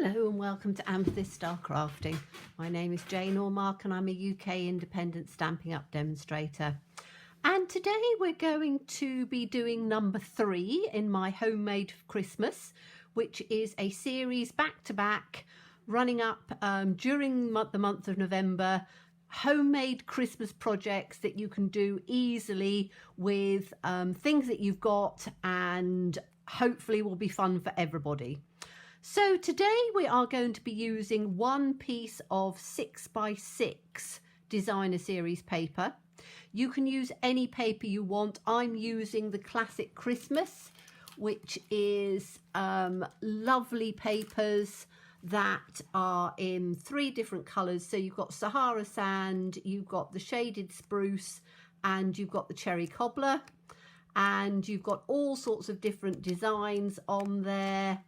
Hello and welcome to Amethyst Star Crafting. My name is Jane Ormark and I'm a UK independent Stampin' Up demonstrator. And today we're going to be doing number 3 in my Handmade Christmas, which is a series back-to-back running up during the month of November. Homemade Christmas projects that you can do easily with things that you've got, and hopefully will be fun for everybody. So today we are going to be using one piece of 6x6 designer series paper. You can use any paper you want. I'm using the Classic Christmas, which is lovely papers that are in 3 different colours. So you've got Sahara Sand, you've got the Shaded Spruce, and you've got the Cherry Cobbler, and you've got all sorts of different designs on there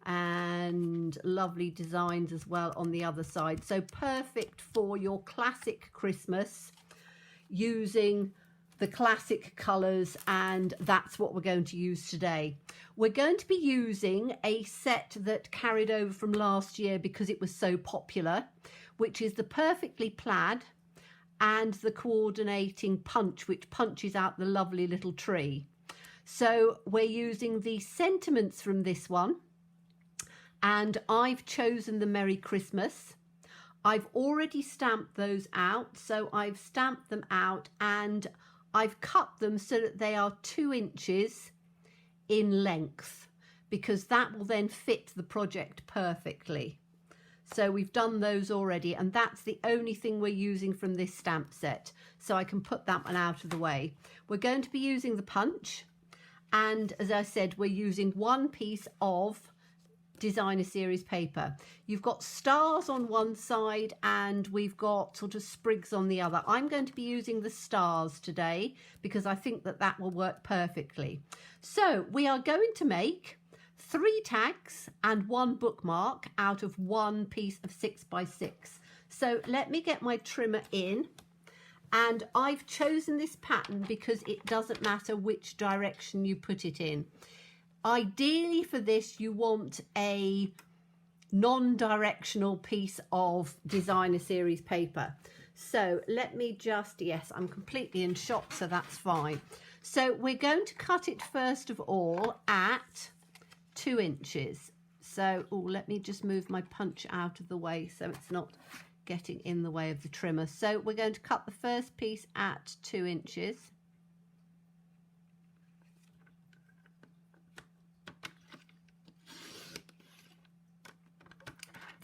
and lovely designs as well on the other side. So perfect for your classic Christmas using the classic colours, and that's what we're going to use today. We're going to be using a set that carried over from last year because it was so popular, which is the Perfectly Plaid and the Coordinating Punch, which punches out the lovely little tree. So we're using the sentiments from this one, and I've chosen the Merry Christmas. I've already stamped those out, so I've stamped them out and I've cut them so that they are 2 inches in length, because that will then fit the project perfectly. So we've done those already, and that's the only thing we're using from this stamp set, so I can put that one out of the way. We're going to be using the punch, and as I said, we're using one piece of designer series paper. You've got stars on one side and we've got sort of sprigs on the other. I'm going to be using the stars today because I think that that will work perfectly. So we are going to make 3 tags and 1 bookmark out of one piece of 6x6. So let me get my trimmer in, and I've chosen this pattern because it doesn't matter which direction you put it in. Ideally for this, you want a non-directional piece of designer series paper. So let me just, yes, I'm completely in shock, so that's fine. So we're going to cut it first of all at 2 inches. So, let me just move my punch out of the way so it's not getting in the way of the trimmer. So we're going to cut the first piece at 2 inches.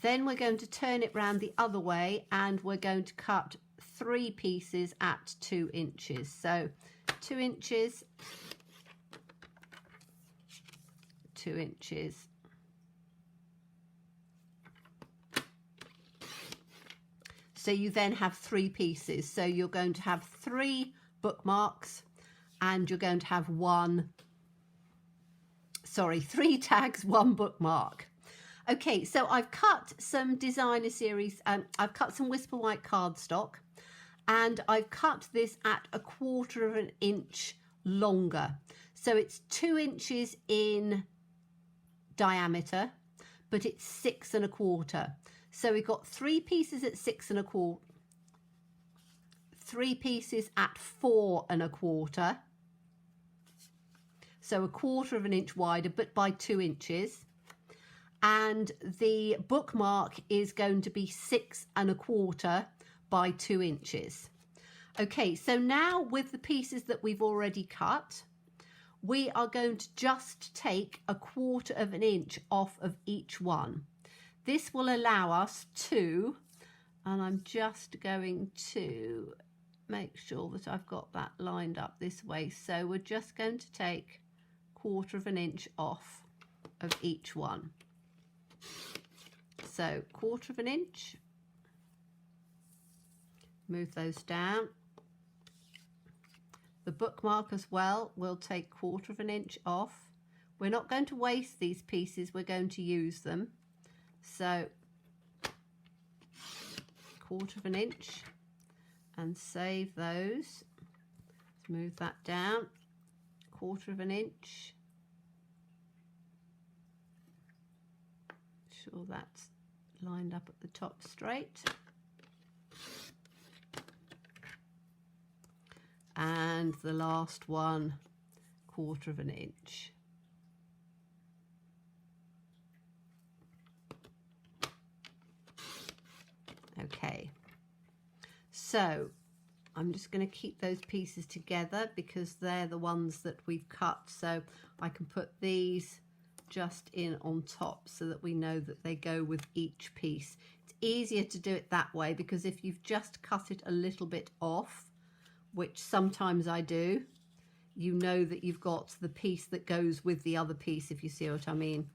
Then we're going to turn it round the other way and we're going to cut 3 pieces at 2 inches. So 2 inches, 2 inches. So you then have 3 pieces. So you're going to have 3 bookmarks and you're going to have 3 tags, 1 bookmark. Okay, so I've cut some designer series, I've cut some Whisper White cardstock, and I've cut this at 1/4 of an inch longer. So it's 2 inches in diameter, but it's 6 1/4. So we've got 3 pieces at 6 1/4, 3 pieces at 4 1/4. So 1/4 of an inch wider, but by 2 inches. And the bookmark is going to be 6 1/4 by 2 inches. Okay, so now with the pieces that we've already cut, we are going to just take 1/4 of an inch off of each one. This will allow us to, and I'm just going to make sure that I've got that lined up this way. So we're just going to take 1/4 of an inch off of each one. So 1/4 of an inch, move those down. The bookmark as well, we'll take 1/4 of an inch off. We're not going to waste these pieces, we're going to use them. So 1/4 of an inch, and save those. Let's move that down, 1/4 of an inch. sure that's lined up at the top straight. And the last one, 1/4 inch. Okay, so I'm just going to keep those pieces together because they're the ones that we've cut, so I can put these just in on top so that we know that they go with each piece. It's easier to do it that way because if you've just cut it a little bit off, which sometimes I do, you know that you've got the piece that goes with the other piece, if you see what I mean.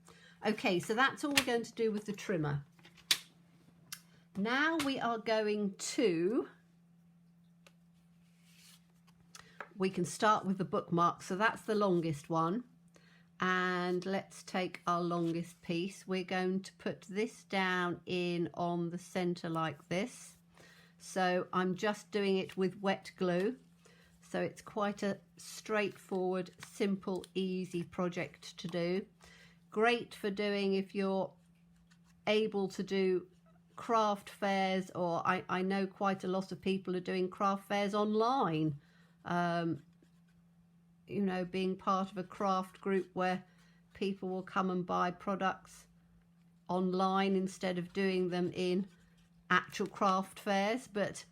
Okay, so that's all we're going to do with the trimmer. Now we are going to, we can start with the bookmark. So that's the longest one. And let's take our longest piece. We're going to put this down in on the center like this. So I'm just doing it with wet glue. So it's quite a straightforward, simple, easy project to do. Great for doing if you're able to do craft fairs, or I know quite a lot of people are doing craft fairs online. You know, being part of a craft group where people will come and buy products online instead of doing them in actual craft fairs. But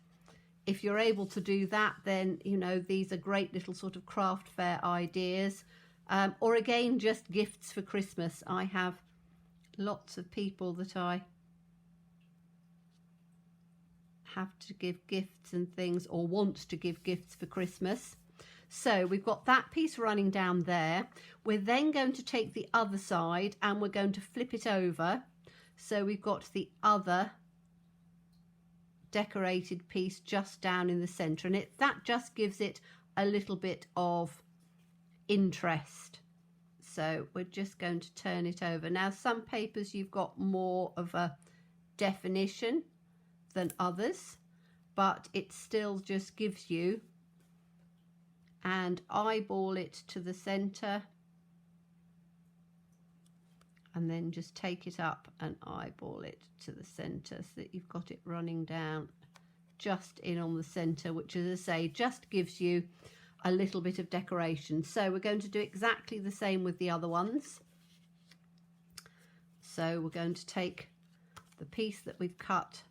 if you're able to do that, then, you know, these are great little sort of craft fair ideas. Or again, just gifts for Christmas. I have lots of people that I have to give gifts and things, or want to give gifts for Christmas. So we've got that piece running down there. We're then going to take the other side and we're going to flip it over. So we've got the other decorated piece just down in the center, and that just gives it a little bit of interest. So we're just going to turn it over. Now, some papers you've got more of a definition than others, but it still just gives you, and eyeball it to the center and then just take it up and eyeball it to the center so that you've got it running down just in on the center, which, as I say, just gives you a little bit of decoration. So we're going to do exactly the same with the other ones. So we're going to take the piece that we've cut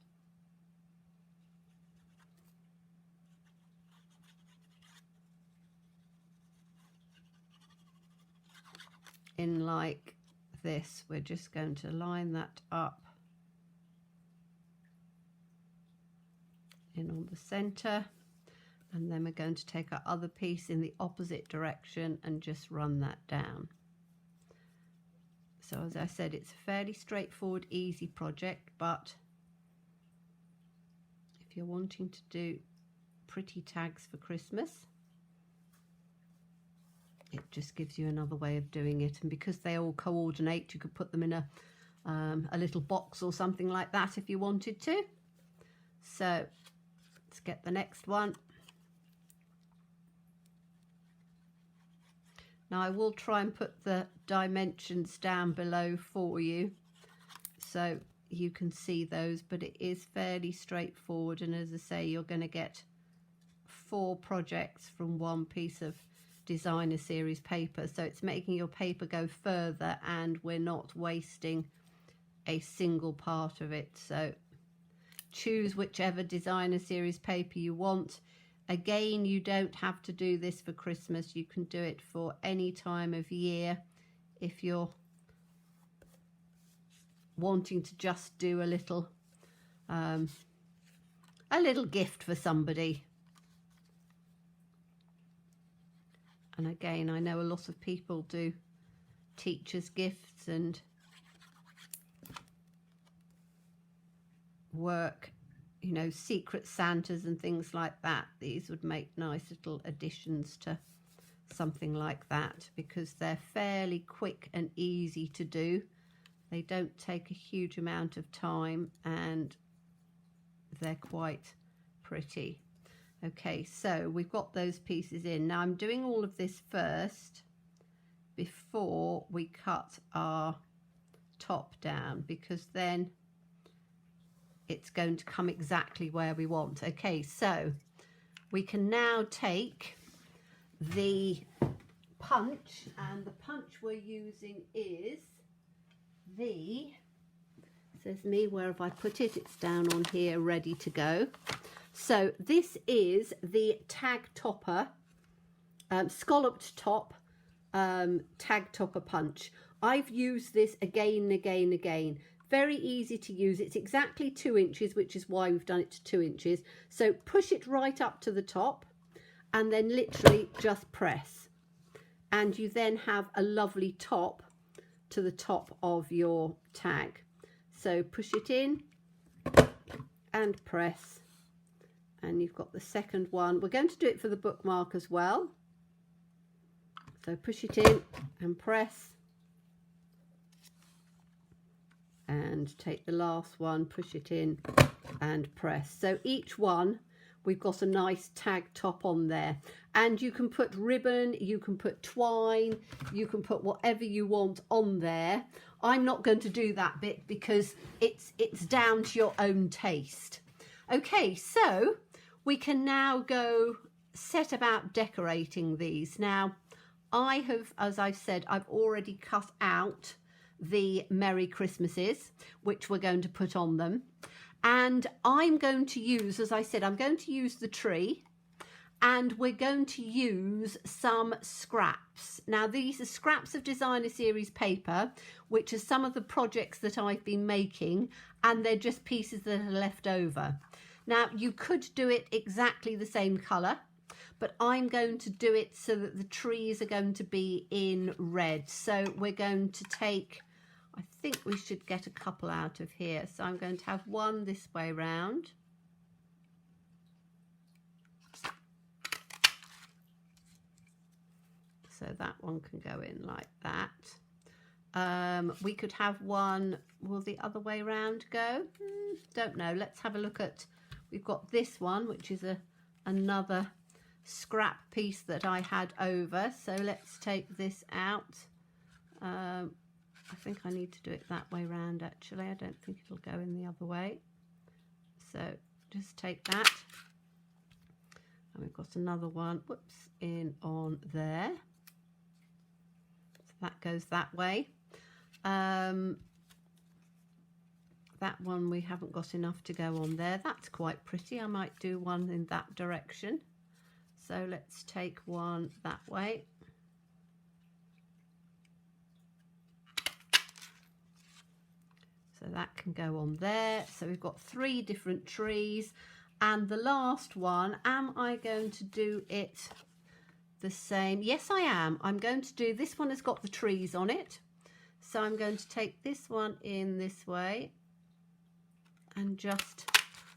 in like this. We're just going to line that up in on the center, and then we're going to take our other piece in the opposite direction and just run that down. So as I said, it's a fairly straightforward, easy project, but if you're wanting to do pretty tags for Christmas, it just gives you another way of doing it. And because they all coordinate, you could put them in a little box or something like that if you wanted to. So let's get the next one. Now I will try and put the dimensions down below for you so you can see those, but it is fairly straightforward. And as I say, you're going to get 4 projects from one piece of designer series paper, so it's making your paper go further and we're not wasting a single part of it. So choose whichever designer series paper you want. Again, you don't have to do this for Christmas. You can do it for any time of year if you're wanting to just do a little gift for somebody. And again, I know a lot of people do teachers' gifts and work, you know, secret Santas and things like that. These would make nice little additions to something like that because they're fairly quick and easy to do. They don't take a huge amount of time and they're quite pretty. Okay, so we've got those pieces in. Now I'm doing all of this first before we cut our top down, because then it's going to come exactly where we want. Okay, so we can now take the punch, and the punch we're using is the, says me, where have I put it? It's down on here, ready to go. So this is the tag topper, scalloped top tag topper punch. I've used this again and again and again. Very easy to use. It's exactly 2 inches, which is why we've done it to 2 inches. So push it right up to the top and then literally just press. And you then have a lovely top to the top of your tag. So push it in and press. And you've got the second one. We're going to do it for the bookmark as well. So push it in and press. And take the last one, push it in and press. So each one, we've got a nice tag top on there. And you can put ribbon, you can put twine, you can put whatever you want on there. I'm not going to do that bit because it's down to your own taste. Okay, so we can now go set about decorating these. Now, I have, as I've said, I've already cut out the Merry Christmases, which we're going to put on them. And I'm going to use, as I said, I'm going to use the tree, and we're going to use some scraps. Now, these are scraps of Designer Series paper, which are some of the projects that I've been making, and they're just pieces that are left over. Now, you could do it exactly the same colour, but I'm going to do it so that the trees are going to be in red. So we're going to take, I think we should get a couple out of here. So I'm going to have one this way round. So that one can go in like that. We could have one, will the other way round go? Don't know. Let's have a look at, we've got this one, which is another scrap piece that I had over. So let's take this out. I think I need to do it that way round actually. I don't think it'll go in the other way. So just take that. And we've got another one, whoops, in on there. So that goes that way. That one we haven't got enough to go on there. That's quite pretty. I might do one in that direction. So let's take one that way. So that can go on there. So we've got 3 different trees. And the last one, am I going to do it the same? Yes, I am. I'm going to do, this one has got the trees on it. So I'm going to take this one in this way and just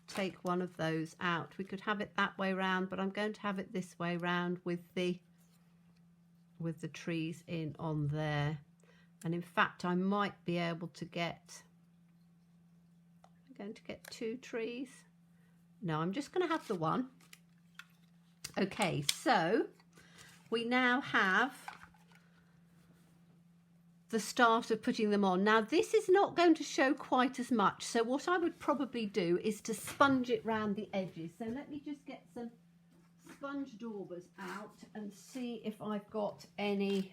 take one of those out. We could have it that way round, but I'm going to have it this way round with the trees in on there. And in fact, I might be able to get, I'm going to get 2 trees. No, I'm just going to have the one. Okay, so we now have the start of putting them on. Now this is not going to show quite as much, so what I would probably do is to sponge it round the edges. So let me just get some sponge daubers out and see if I've got any.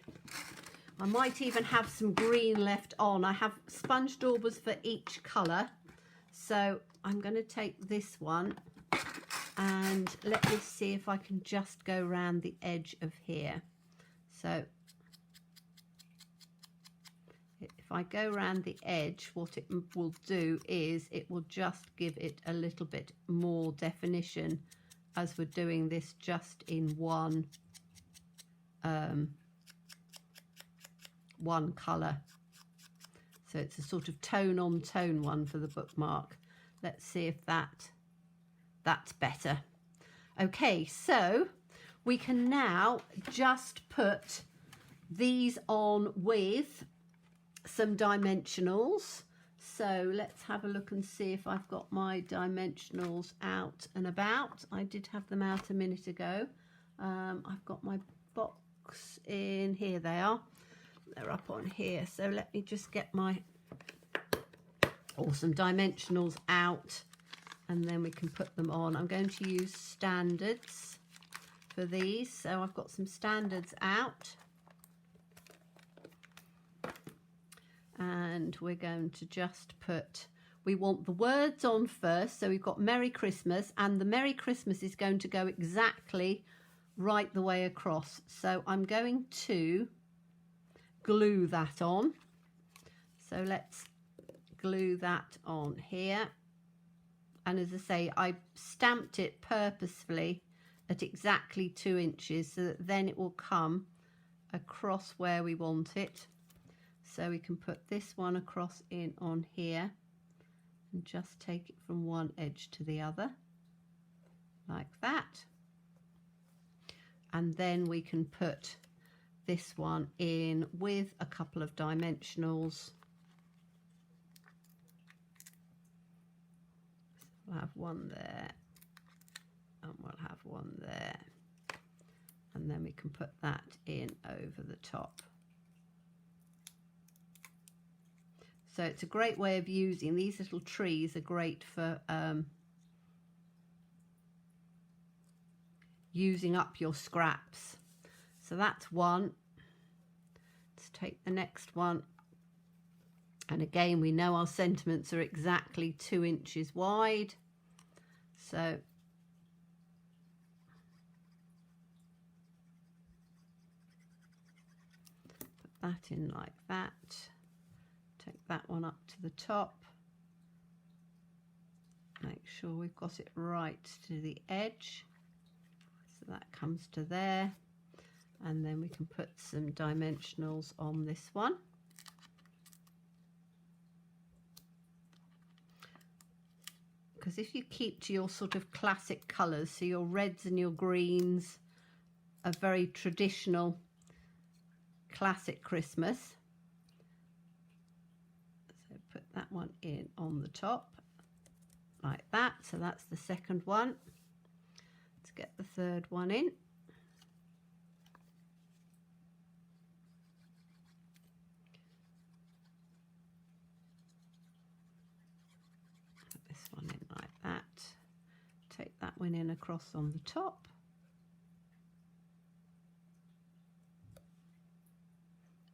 I might even have some green left on. I have sponge daubers for each colour, so I'm going to take this one and let me see if I can just go round the edge of here. So if I go around the edge, what it will do is it will just give it a little bit more definition, as we're doing this just in one colour. So it's a sort of tone on tone one for the bookmark. Let's see if that's better. Okay, so we can now just put these on with some dimensionals. So let's have a look and see if I've got my dimensionals out and about. I did have them out a minute ago. I've got my box in here. They are. They're up on here. So let me just get my or some dimensionals out, and then we can put them on. I'm going to use standards for these, so I've got some standards out, and we're going to just put, we want the words on first, so we've got Merry Christmas, and the Merry Christmas is going to go exactly right the way across. So I'm going to glue that on. So let's glue that on here. And as I say, I stamped it purposefully at exactly 2 inches so that then it will come across where we want it. So we can put this one across in on here and just take it from one edge to the other like that. And then we can put this one in with a couple of dimensionals. We'll have one there, and we'll have one there, and then we can put that in over the top. So it's a great way of using these little trees, are great for using up your scraps. So that's one. Let's take the next one. And again, we know our sentiments are exactly 2 inches wide. So put that in like that. Take that one up to the top. Make sure we've got it right to the edge. So that comes to there. And then we can put some dimensionals on this one. Because if you keep to your sort of classic colours, so your reds and your greens, a very traditional classic Christmas. So put that one in on the top like that. So that's the second one. Let's get the third one in. One in like that. Take that one in across on the top.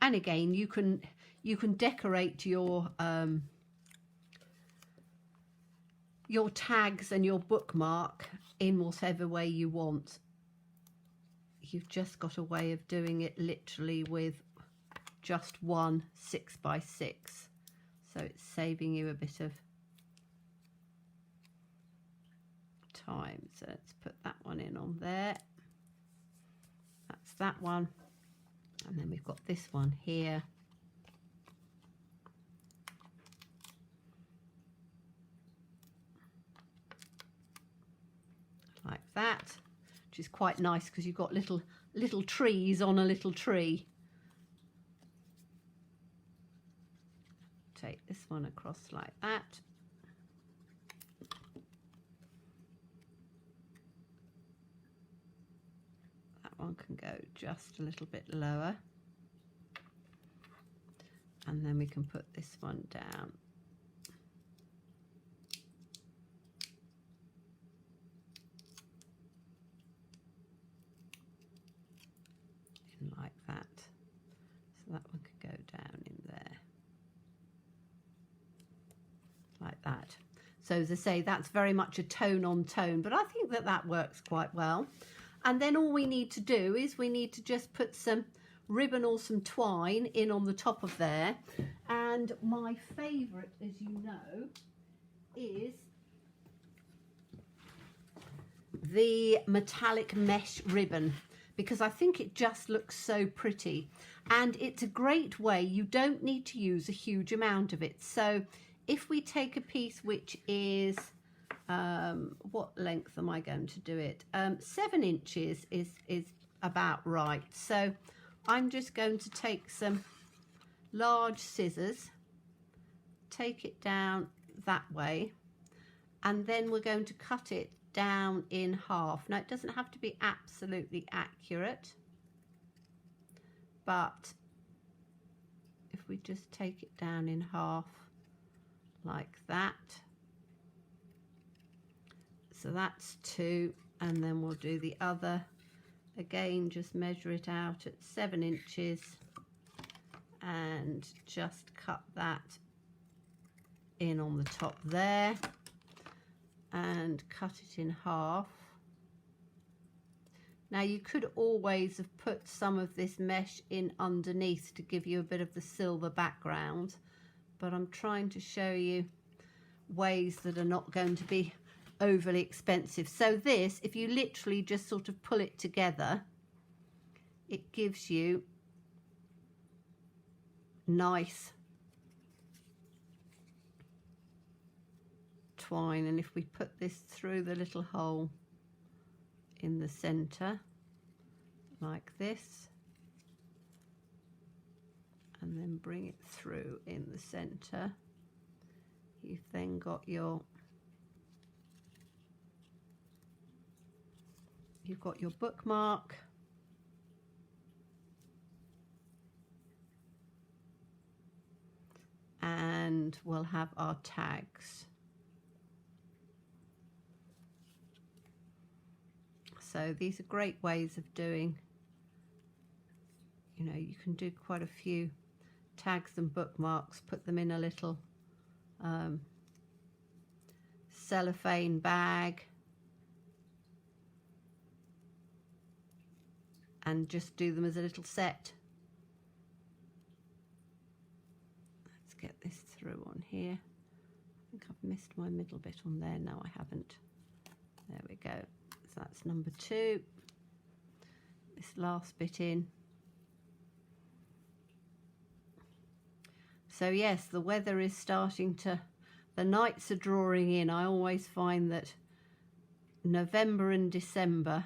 And again, you can decorate your tags and your bookmark in whatever way you want. You've just got a way of doing it literally with just one 6x6. So it's saving you a bit of time. So let's put that one in on there. That's that one. And then we've got this one here. Like that, which is quite nice because you've got little trees on a little tree. Take this one across like that. One can go just a little bit lower, and then we can put this one down in like that. So that one could go down in there like that. So as I say, that's very much a tone on tone, but I think that that works quite well. And then all we need to do is we need to just put some ribbon or some twine in on the top of there. And my favourite, as you know, is the metallic mesh ribbon, because I think it just looks so pretty. And it's a great way, you don't need to use a huge amount of it. So if we take a piece which is what length am I going to do it? 7 inches is about right. So I'm just going to take some large scissors, take it down that way, and then we're going to cut it down in half. Now it doesn't have to be absolutely accurate, but if we just take it down in half like that. So that's 2, and then we'll do the other. Again, just measure it out at 7 inches and just cut that in on the top there and cut it in half. Now you could always have put some of this mesh in underneath to give you a bit of the silver background, but I'm trying to show you ways that are not going to be overly expensive. So this, if you literally just sort of pull it together, it gives you nice twine. And if we put this through the little hole in the center like this, and then bring it through in the center, you've then got your bookmark, and we'll have our tags. So these are great ways of doing, you know, you can do quite a few tags and bookmarks, put them in a little cellophane bag, and just do them as a little set. Let's get this through on here. I think I've missed my middle bit on there. No, I haven't. There we go. So that's number 2. This last bit in. So yes, the weather is starting to, the nights are drawing in. I always find that November and December's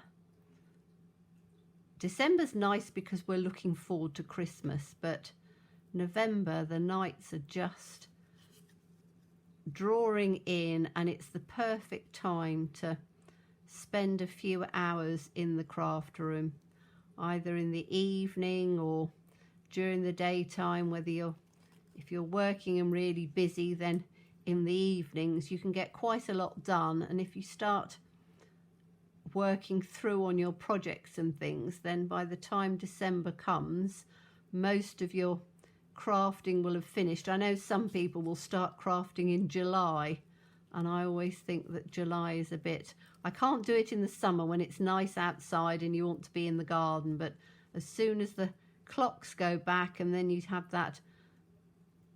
nice because we're looking forward to Christmas, but November, the nights are just drawing in, and it's the perfect time to spend a few hours in the craft room, either in the evening or during the daytime. Whether if you're working and really busy, then in the evenings you can get quite a lot done, and if you start working through on your projects and things, then by the time December comes, most of your crafting will have finished. I know some people will start crafting in July, and I always think that July is a bit, I can't do it in the summer when it's nice outside and you want to be in the garden, but as soon as the clocks go back, and then you'd have that,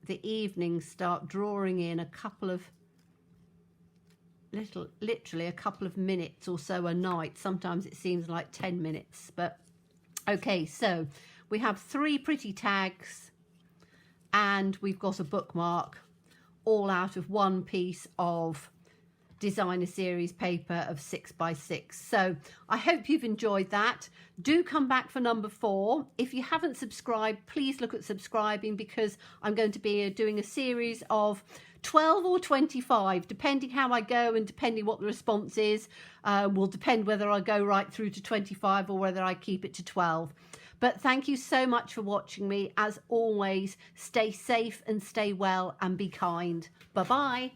the evenings start drawing in a couple of literally a couple of minutes or so a night. Sometimes it seems like 10 minutes, but okay. So we have 3 pretty tags, and we've got a bookmark, all out of one piece of designer series paper of 6x6. So I hope you've enjoyed that. Do come back for number 4. If you haven't subscribed, please look at subscribing, because I'm going to be doing a series of 12 or 25, depending how I go and depending what the response is, will depend whether I go right through to 25 or whether I keep it to 12. But thank you so much for watching me. As always, stay safe and stay well and be kind. Bye-bye.